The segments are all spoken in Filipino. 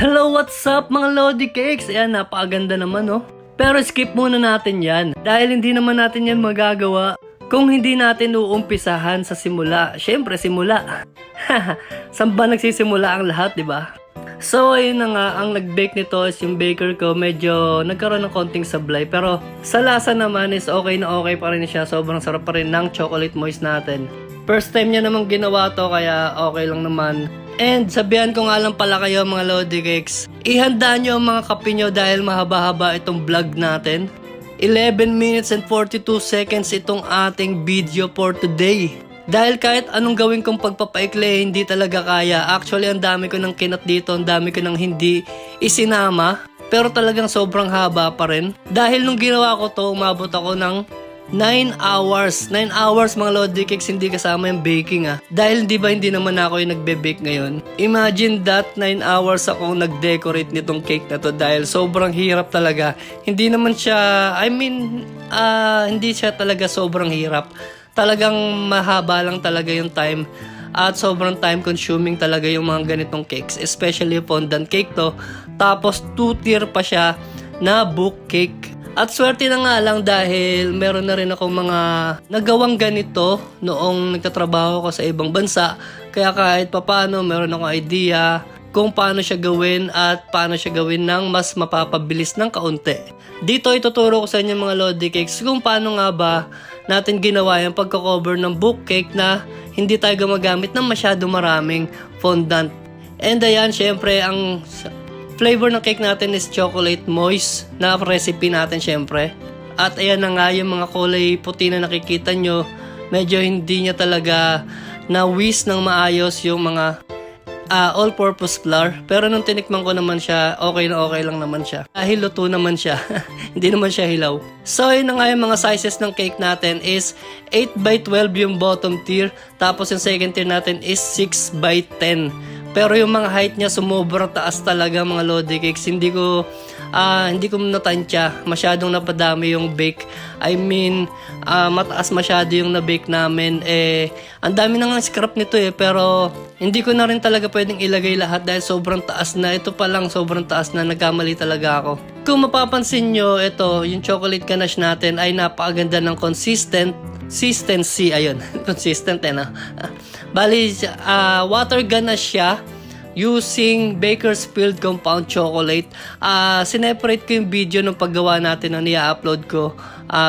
Hello, what's up mga Lodi Cakes? Ayan, napakaganda naman oh. Pero skip muna natin yan dahil hindi naman natin yan magagawa kung hindi natin uumpisahan sa simula. Syempre, simula. Saan ba nagsisimula ang lahat, di ba? So, ayun na nga, ang nag-bake nito is yung baker ko. Medyo nagkaroon ng konting sablay. Pero sa lasa naman is okay na okay pa rin siya. Sobrang sarap pa rin ng chocolate moist natin. First time niya namang ginawa to kaya okay lang naman. And sabihan ko nga lang pala kayo mga Lodi Cakes, ihanda nyo ang mga kape nyo dahil mahaba-haba itong vlog natin. 11 minutes and 42 seconds itong ating video for today. Dahil kahit anong gawin kong pagpapaikli, hindi talaga kaya. Actually, ang dami ko ng kinat dito, ang dami ko ng hindi isinama. Pero talagang sobrang haba pa rin. Dahil nung ginawa ko to, umabot ako ng 9 hours. 9 hours mga Lodi Cakes, hindi kasama yung baking Dahil hindi naman ako yung nagbe-bake ngayon. Imagine that 9 hours ako nag-decorate nitong cake na to dahil sobrang hirap talaga. Hindi naman siya, hindi siya talaga sobrang hirap. Talagang mahaba lang talaga yung time. At sobrang time consuming talaga yung mga ganitong cakes. Especially fondant cake to. Tapos 2-tier pa siya na book cake. At swerte na nga lang dahil meron na rin akong mga nagawang ganito noong nagtatrabaho ko sa ibang bansa. Kaya kahit papano meron akong idea kung paano siya gawin at paano siya gawin ng mas mapapabilis ng kaunti. Dito ituturo ko sa inyo mga Lodi Cakes kung paano nga ba natin ginawa yung pagka-cover ng book cake na hindi tayo gumagamit ng masyado maraming fondant. And ayan, syempre ang flavor ng cake natin is chocolate moist na recipe natin syempre. At ayan na nga yung mga kulay puti na nakikita nyo. Medyo hindi niya talaga na-whisk ng maayos yung mga all-purpose flour. Pero nung tinikman ko naman siya, okay na okay lang naman siya. Dahil luto naman siya. Hindi naman siya hilaw. So yun na nga yung mga sizes ng cake natin is 8x12 yung bottom tier. Tapos yung second tier natin is 6x10. Pero yung mga height niya sumobra taas talaga mga Lodi Cakes. Hindi ko natansya. Masyadong napadami yung bake. Mataas masyado yung na-bake namin. Ang dami na nga scrap nito pero hindi ko na rin talaga pwedeng ilagay lahat dahil sobrang taas na. Ito pa lang sobrang taas na. Nagkamali talaga ako. Kung mapapansin nyo, ito, yung chocolate ganache natin ay napakaganda ng consistency. Ayun, consistent no? Bali, water ganache siya using Baker's Field Compound Chocolate. Sineparate ko yung video ng paggawa natin na i-upload ko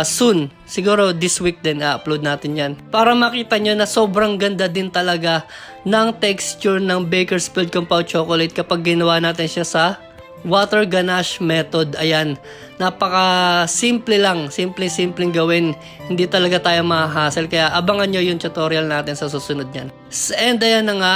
soon. Siguro this week din upload natin yan. Para makita nyo na sobrang ganda din talaga ng texture ng Baker's Field Compound Chocolate kapag ginawa natin siya sa water ganache method. Ayan, napaka simple lang, simpleng gawin, hindi talaga tayo ma-hassle, kaya abangan nyo yung tutorial natin sa susunod yan. And ayan na nga,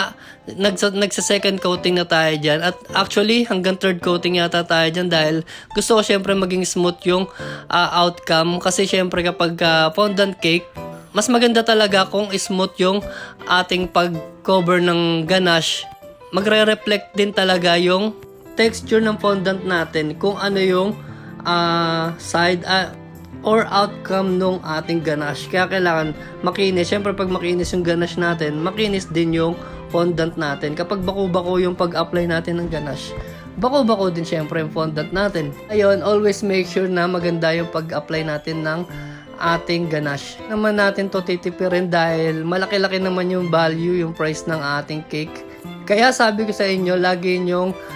nagsa second coating na tayo dyan, at actually hanggang third coating yata tayo dyan dahil gusto ko syempre maging smooth yung outcome, kasi syempre kapag fondant cake, mas maganda talaga kung smooth yung ating pag cover ng ganache. Magre-reflect din talaga yung texture ng fondant natin kung ano yung side or outcome ng ating ganache. Kaya kailangan makinis. Siyempre pag makinis yung ganache natin, makinis din yung fondant natin. Kapag bako-bako yung pag-apply natin ng ganache, bako-bako din siyempre yung fondant natin. Ayun, always make sure na maganda yung pag-apply natin ng ating ganache. Naman natin to titipirin dahil malaki-laki naman yung value, yung price ng ating cake. Kaya sabi ko sa inyo, lagi nyong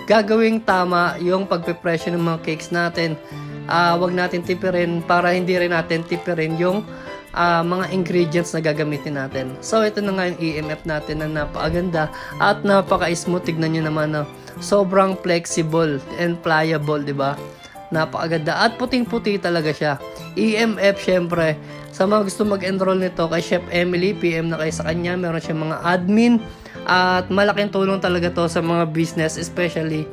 gagawing tama yung pagpipresyo ng mga cakes natin. Wag natin tipirin para hindi rin natin tipirin yung mga ingredients na gagamitin natin. So ito na nga yung EMF natin na napakaganda at napaka-smooth. Tignan nyo naman sobrang flexible and pliable, di ba? Napakaganda at puting-puti talaga siya. EMF syempre, sa mga gusto mag-enroll nito kay Chef Emily, PM na kayo sa kanya. Meron siya mga admin at malaking tulong talaga to sa mga business, especially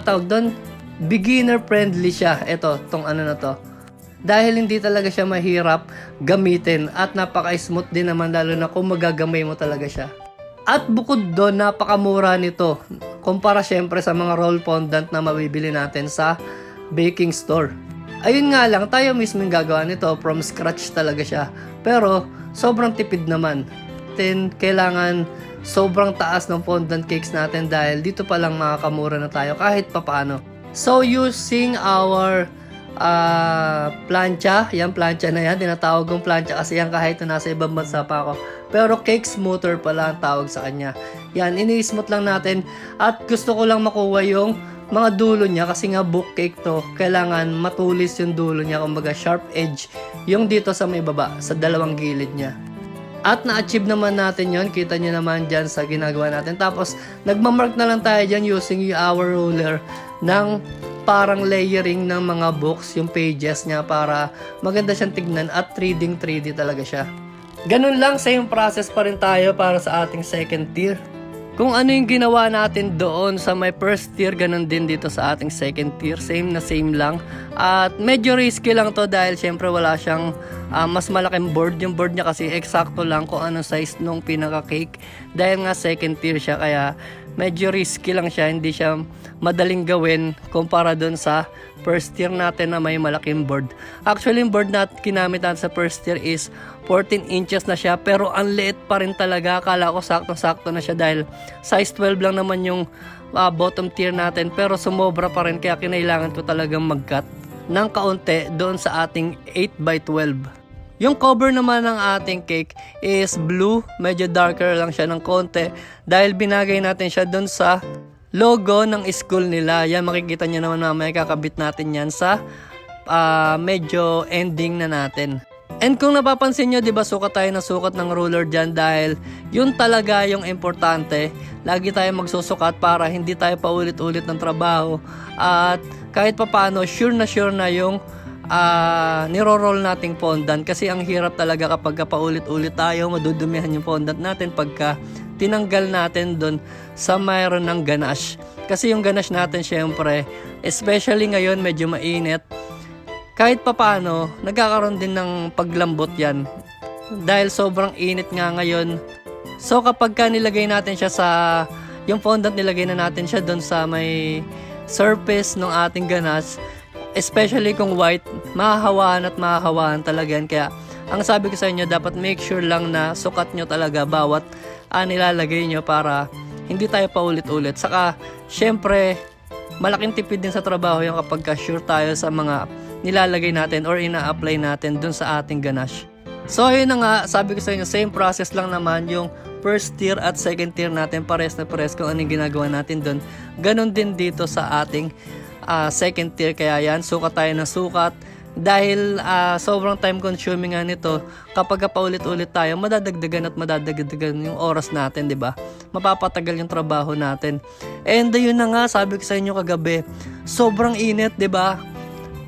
tawag doon, beginner friendly siya. Ito, tong ano na to, dahil hindi talaga siya mahirap gamitin at napaka-smooth din naman, lalo na kung magagamay mo talaga siya. At bukod doon, napakamura nito kumpara syempre sa mga roll fondant na mabibili natin sa baking store. Ayun nga lang, tayo mismo yung gagawa nito, from scratch talaga siya. Pero sobrang tipid naman. natin kailangan sobrang taas ng fondant cakes natin dahil dito pa lang makakamura na tayo kahit papaano. So using our plancha, yan plancha na yan, tinatawag kong plancha kasi yan kahit na nasa ibang bansa pa ako. Pero cake smoother pala ang tawag sa kanya. Yan, ini-smooth lang natin at gusto ko lang makuha yung mga dulo niya kasi nga book cake to, kailangan matulis yung dulo niya, kumbaga sharp edge yung dito sa may baba, sa dalawang gilid niya. At na-achieve naman natin yon, kita nyo naman dyan sa ginagawa natin. Tapos nagmamark na lang tayo dyan using our ruler ng parang layering ng mga books, yung pages niya para maganda siyang tignan at 3D talaga siya. Ganun lang, same process pa rin tayo para sa ating second tier. Kung ano yung ginawa natin doon sa may first tier, ganun din dito sa ating second tier. Same na same lang. At medyo risky lang to dahil syempre wala siyang mas malaking board. Yung board niya kasi eksakto lang kung anong size nung pinaka-cake. Dahil nga second tier siya, kaya medyo risky lang siya. Hindi siya madaling gawin kumpara doon sa first tier natin na may malaking board. Actually, yung board na kinamit natin sa first tier is 14 inches na siya, pero ang liit pa rin talaga. Akala ko sakto-sakto na siya dahil size 12 lang naman yung bottom tier natin, pero sumobra pa rin kaya kinailangan ko talagang mag-cut ng kaunti doon sa ating 8x12. Yung cover naman ng ating cake is blue, medyo darker lang siya ng konti dahil binagay natin siya doon sa logo ng school nila. Yan, makikita nyo naman mamaya, kakabit natin yan sa medyo ending na natin. And kung napapansin nyo, diba sukat tayo na sukat ng ruler dyan dahil yun talaga yung importante. Lagi tayo magsusukat para hindi tayo paulit-ulit ng trabaho. At kahit papaano, sure na yung niro-roll nating fondant. Kasi ang hirap talaga kapag paulit-ulit tayo, madudumihan yung fondant natin pagka tinanggal natin dun sa mayroon ng ganache. Kasi yung ganache natin syempre, especially ngayon medyo mainit, kahit papaano, nagkakaroon din ng paglambot yan. Dahil sobrang init nga ngayon. So kapag nilagay natin siya sa, yung fondant nilagay na natin siya doon sa may surface ng ating ganache, especially kung white, mahahawaan at mahahawaan talaga yan. Kaya ang sabi ko sa inyo, dapat make sure lang na sukat nyo talaga bawat nilalagay nyo para hindi tayo paulit-ulit. Saka, syempre, malaking tipid din sa trabaho yung kapag sure tayo sa mga nilalagay natin or ina-apply natin dun sa ating ganache. So ayun na nga, sabi ko sa inyo, same process lang naman yung first tier at second tier natin, pares na pares kung anong ginagawa natin dun. Ganon din dito sa ating second tier, kaya yan, sukat tayo ng sukat. Dahil sobrang time consuming nga nito, kapag paulit-ulit tayo, madadagdagan yung oras natin, 'di ba? Mapapatagal yung trabaho natin. And yun na nga, sabi ko sa inyo kagabi, sobrang init, 'di ba?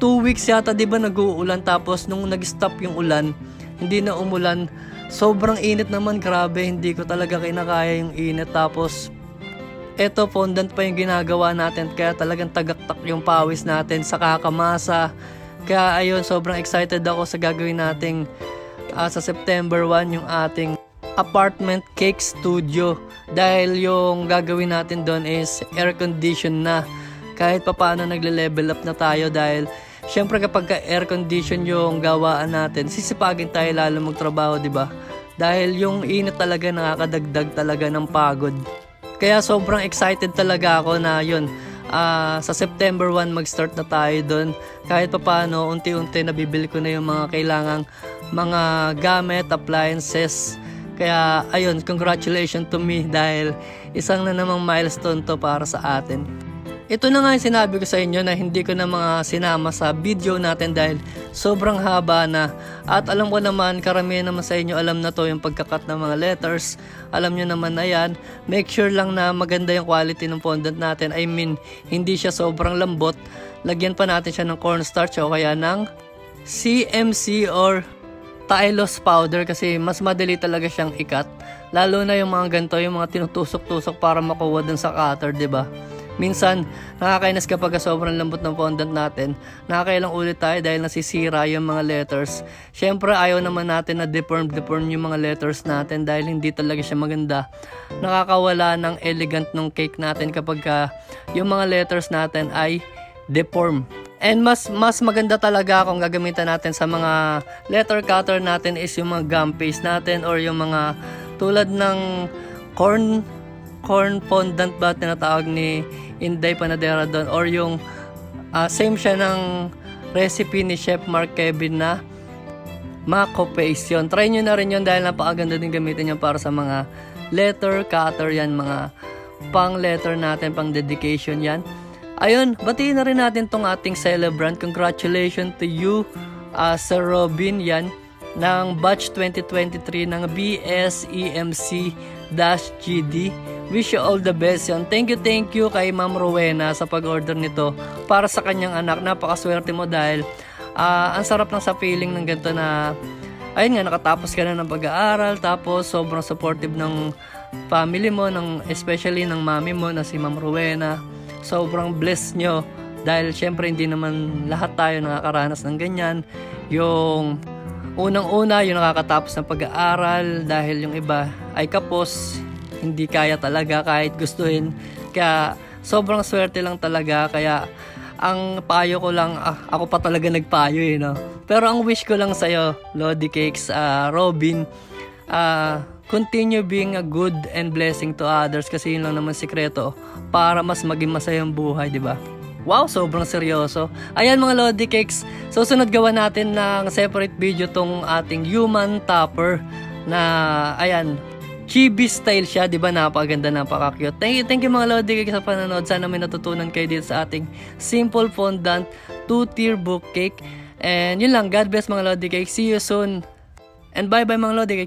2 weeks yata, 'di ba, nag-uulan, tapos nung nag-stop yung ulan, hindi na umulan. Sobrang init naman, grabe, hindi ko talaga kinakaya yung init. Tapos eto, fondant pa yung ginagawa natin, kaya talagang tagaktak yung pawis natin sa kakamasa. Kaya ayun, sobrang excited ako sa gagawin nating sa September 1 yung ating apartment cake studio. Dahil yung gagawin natin doon is air condition na. Kahit papaano nagle-level up na tayo dahil syempre kapag air condition yung gawaan natin, sisipagin tayo lalo magtrabaho, di ba? Dahil yung init talaga nakakadagdag talaga ng pagod. Kaya sobrang excited talaga ako na yun. Sa September 1 mag-start na tayo doon. Kahit papaano, unti-unti nabibili ko na yung mga kailangang mga gamit, appliances. Kaya ayun, congratulations to me dahil isang na namang milestone to para sa atin. Ito na nga yung sinabi ko sa inyo na hindi ko na mga sinama sa video natin dahil sobrang haba na. At alam ko naman, karamihan naman sa inyo alam na to yung pagkakat ng mga letters. Alam nyo naman na yan. Make sure lang na maganda yung quality ng fondant natin. I mean, hindi siya sobrang lambot. Lagyan pa natin siya ng cornstarch o kaya ng CMC or Tylose powder kasi mas madali talaga siyang ikat. Lalo na yung mga ganito, yung mga tinutusok-tusok para makuha dun sa cutter, 'di ba? Minsan, nakakainas kapag sobrang lambot ng fondant natin. Nakakailang ulit tayo dahil nasisira yung mga letters. Syempre, ayaw naman natin na deform yung mga letters natin dahil hindi talaga siya maganda. Nakakawala ng elegant ng cake natin kapag yung mga letters natin ay deform. And mas maganda talaga kung gagamitan natin sa mga letter cutter natin is yung mga gum paste natin or yung mga Tulad ng corn fondant ba tinatawag ni Inday Panadera doon, or yung same siya ng recipe ni Chef Mark Kevin na Mako Paste yun. Try nyo na rin yun dahil napakaganda din gamitin yun para sa mga letter cutter yan, mga pang letter natin, pang dedication yan. Ayun, batiin na rin natin tong ating celebrant. Congratulations to you, Sir Robin yan, ng batch 2023 ng BSEMC-GD. Wish you all the best yan. Thank you kay Ma'am Rowena sa pag-order nito para sa kanyang anak. Napakaswerte mo dahil ang sarap lang sa feeling ng ganito na ayun nga, nakatapos ka na ng pag-aaral, tapos sobrang supportive ng family mo, especially ng mami mo na si Ma'am Rowena. Sobrang blessed nyo dahil syempre hindi naman lahat tayo nakakaranas ng ganyan. Yung unang-una, yung nakakatapos ng pag-aaral dahil yung iba ay kapos, hindi kaya talaga kahit gustuhin. Kaya sobrang swerte lang talaga. Kaya ang payo ko lang, ako pa talaga nagpayo no? Pero ang wish ko lang sa'yo, Lodi Cakes, Robin, continue being a good and blessing to others kasi yun lang naman sikreto para mas maging masayang buhay, di ba? Wow, sobrang seryoso. Ayan mga Lodi Cakes, susunod gawa natin ng separate video tong ating human topper na, ayan, chibi style siya, di ba? Napakaganda, napaka-cute. Thank you mga Lodi Cakes sa panonood. Sana may natutunan kayo dito sa ating simple fondant 2-tier book cake. And yun lang, God bless mga Lodi Cakes. See you soon. And bye bye mga Lodi Cakes.